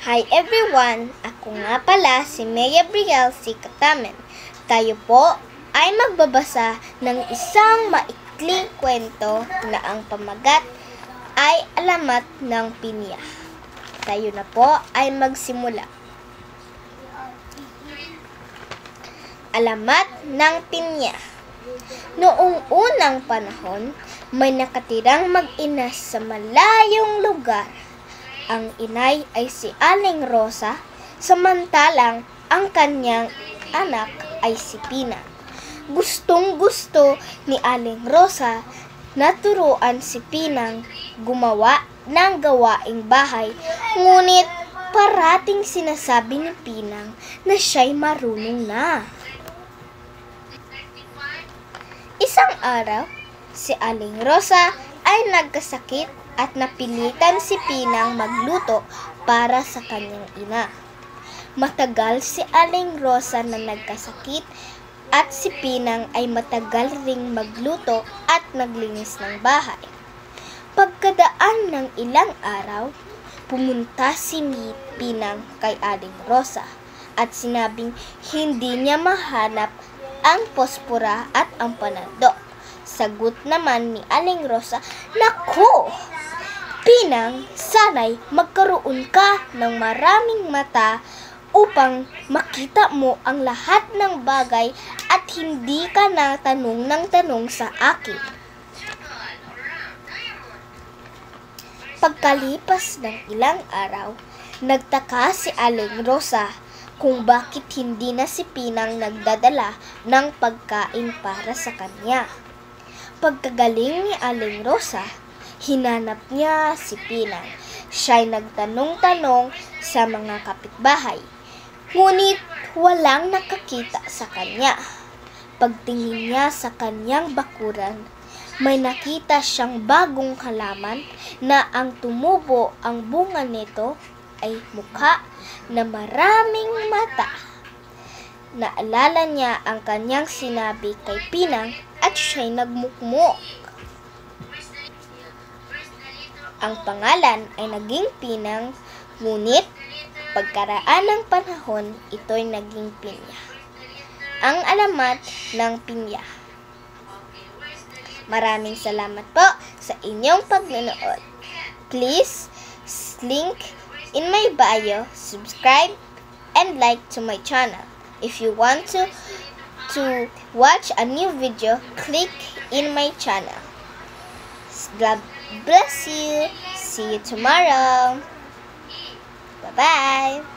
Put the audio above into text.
Hi everyone! Ako nga pala si Maya Brielle C. Katamen. Tayo po ay magbabasa ng isang maikling kwento na ang pamagat ay Alamat ng Pinya. Tayo na po ay magsimula. Alamat ng Pinya. Noong unang panahon, may nakatirang mag-ina sa malayong lugar. Ang inay ay si Aling Rosa, samantalang ang kanyang anak ay si Pinang. Gustong-gusto ni Aling Rosa na turuan si Pinang gumawa ng gawaing bahay, ngunit parating sinasabi ni Pinang na siya'y marunong na. Isang araw, si Aling Rosa ay nagkasakit at napilitan si Pinang magluto para sa kanyang ina. Matagal si Aling Rosa na nagkasakit at si Pinang ay matagal ring magluto at naglinis ng bahay. Pagkadaan ng ilang araw, pumunta si Pinang kay Aling Rosa at sinabing hindi niya mahanap ang pospora at ang panado. Sagot naman ni Aling Rosa, "Naku! Pinang, sana'y magkaroon ka ng maraming mata upang makita mo ang lahat ng bagay at hindi ka na tanong ng tanong sa akin." Pagkalipas ng ilang araw, nagtaka si Aling Rosa kung bakit hindi na si Pinang nagdadala ng pagkain para sa kanya. Pagkagaling ni Aling Rosa, hinanap niya si Pinang. Siya'y nagtanong-tanong sa mga kapitbahay, ngunit walang nakakita sa kanya. Pagtingin niya sa kanyang bakuran, may nakita siyang bagong halaman na ang tumubo ang bunga nito ay mukha na maraming mata. Naalala niya ang kanyang sinabi kay Pinang at siya'y nagmukmok. Ang pangalan ay naging Pinang, ngunit pagkaraan ng panahon, ito'y naging Pinya. Ang alamat ng Pinya. Maraming salamat po sa inyong pagnonood. Please, link in my bio, subscribe, and like to my channel. If you want to watch a new video, click in my channel. God bless you. See you tomorrow. Bye-bye.